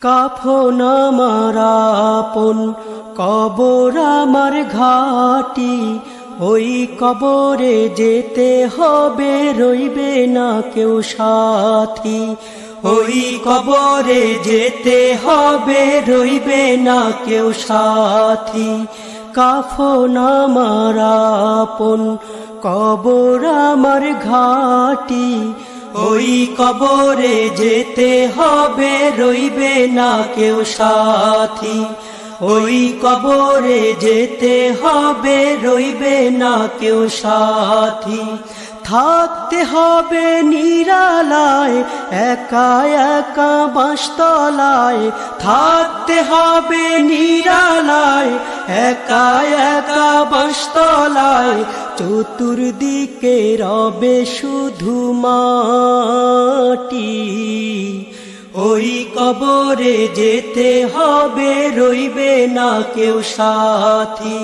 কাফন আমার আপন, কবর আমার ঘাটি, ওই কবরে যেতে হবে, রইবে না কেউ সাথী। ওই কবরে যেতে হবে, রইবে না কেউ সাথী। কাফন আমার আপন, কবর আমার ঘাটি, ওই কবরে যেতে হবে, রইবে না কেউ সাথী। ওই কবরে যেতে হবে, রইবে না কেউ সাথী। থাকতে হবে নিরালায়, একা একা বাঁশতলায়। থাকতে হবে নিরালায়, একা একা বাঁশতলায়। চতুর্দিকে রবে শুধু মাটি, ওই কবরে যেতে হবে, রইবে না কেউ সাথী।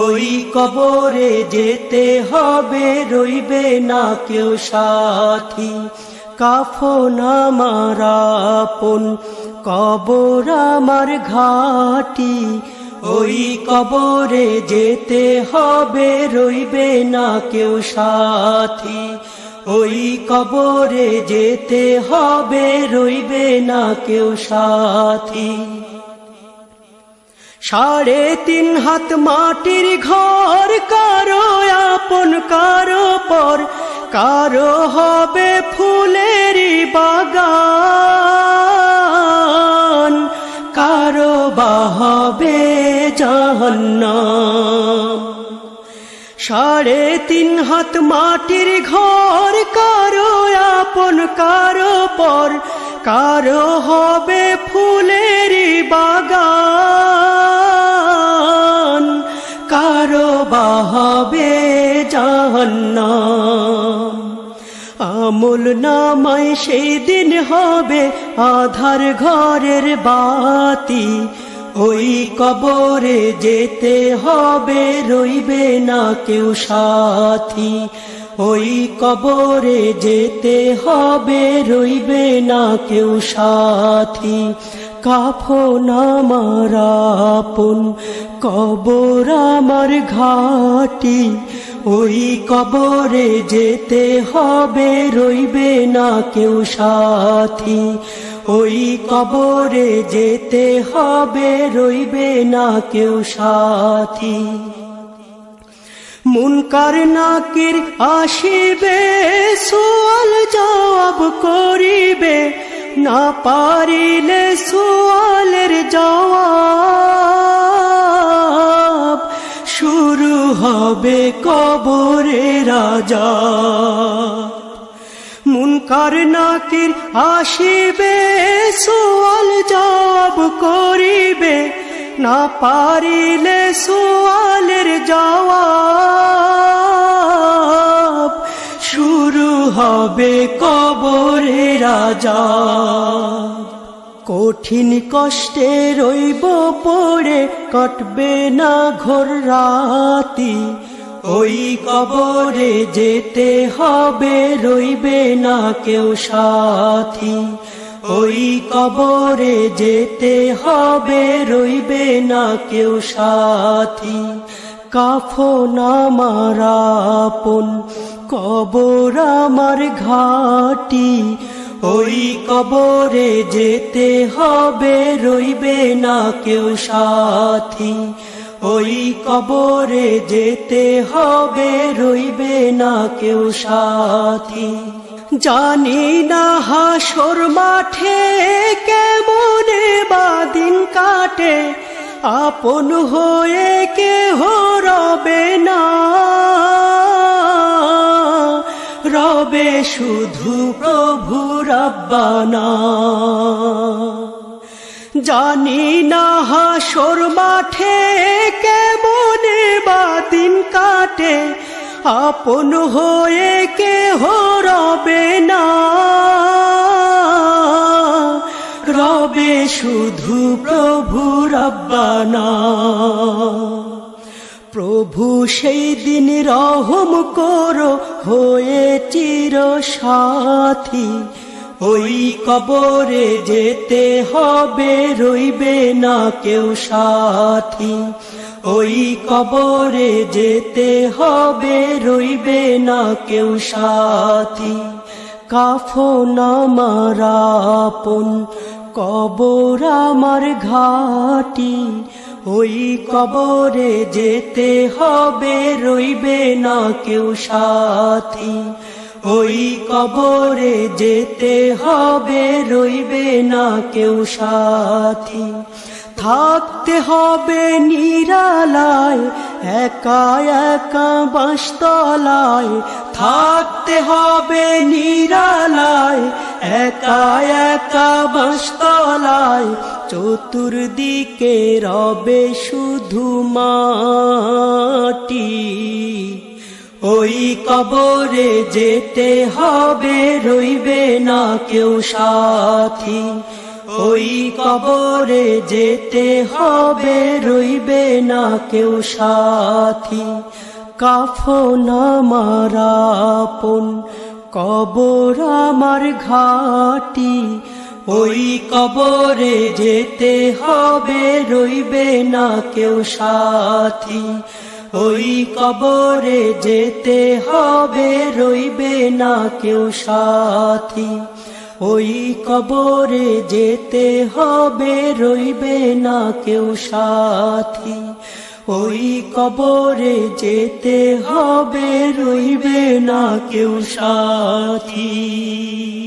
ওই কবরে যেতে হবে, রইবে না কেউ সাথী। কাফন আমার আপন, কবর আমার ঘাটি, ওই কবরে যেতে হবে, রইবে না কেউ সাথী। ওই কবরে যেতে হবে, রইবে না কেউ সাথী। 3.5 হাত মাটির ঘর, কারো আপন কারো পর। কারো হবে ফুলেরই বাগান, কারো বা হবে জাহান্নাম। 3.5 হাত মাটির ঘর, কারো আপন কারো পর। কারো হবে ফুলেরই বাগান, কারো বা হবে জাহান্নাম। আমল নামায় সেই দিন হবে আধার ঘরের বাতি, ওই কবরে যেতে হবে, রইবে না কেউ সাথী। ওই কবরে যেতে হবে, রইবে না কেউ সাথী। কাফন আমার আপন, কবর আমার ঘাটি, ওই কবরে যেতে হবে, রইবে না কেউ সাথী। ওই কবরে যেতে হবে, রইবে না কেউ সাথী। মুনকার নাকির আসিবে, সুয়াল জবাব করিবে। না পারিলে সুয়ালের জবাব, শুরু হবে কবরের আযাব। মুনকার নাকির আসিবে, সুয়াল জবাব করিবে। না পারিলে সুয়ালের জবাব, শুরু হবে কবরের আযাব। কঠিন কষ্টে রইব পড়ে, কাটবে না ঘোর রাতি। ওই কবরে যেতে হবে, রইবে না কেউ সাথী। ওই কবরে যেতে হবে, রইবে না কেউ সাথী। কাফন আমার আপন, কবর আমার ঘাটি, ওই কবরে যেতে হবে, রইবে না কেউ সাথী। ওই কবরে যেতে হবে, রইবে না কেউ সাথী। জানি না হাসর মাঠে কেমনে বাদিন কাটে, আপন হয়ে কেহ রবে না, রবে শুধু প্রভু রাব্বানা। জানি না হাসর মাঠে কেমনে বাদিন কাটে, আপন হয়ে কেহ রবে না, রবে শুধু প্রভু রাব্বানা। প্রভু সেই দিন রহম করো হয়ে চির সাথী, ওই কবরে যেতে হবে, রইবে না কেউ সাথী। ওই কবরে যেতে হবে, রইবে না কেউ সাথী। কাফন আমার আপন, কবর আমার ঘাটি। ওই কবরে যেতে হবে, রইবে না কেউ সাথী। ওই কবরে যেতে হবে, রইবে না কেউ সাথী। থাকতে হবে নিরালায়, একা একা বাঁশতলায়। থাকতে হবে নিরালায়, একা একা বাঁশতলায়। চতুর্দিকে রবে শুধু মাটি। ওই কবরে যেতে হবে, রইবে না কেউ সাথী। ওই কবরে যেতে হবে, রইবে না কেউ সাথী। কাফন আমার আপন, কবর আমার ঘাটি। ওই কবরে যেতে হবে, রইবে না কেউ সাথী। ওই কবরে যেতে হবে, রইবে না কেউ সাথী। ওই কবরে যেতে হবে, রইবে না কেউ সাথী। ওই কবরে যেতে হবে, রইবে না কেউ সাথী।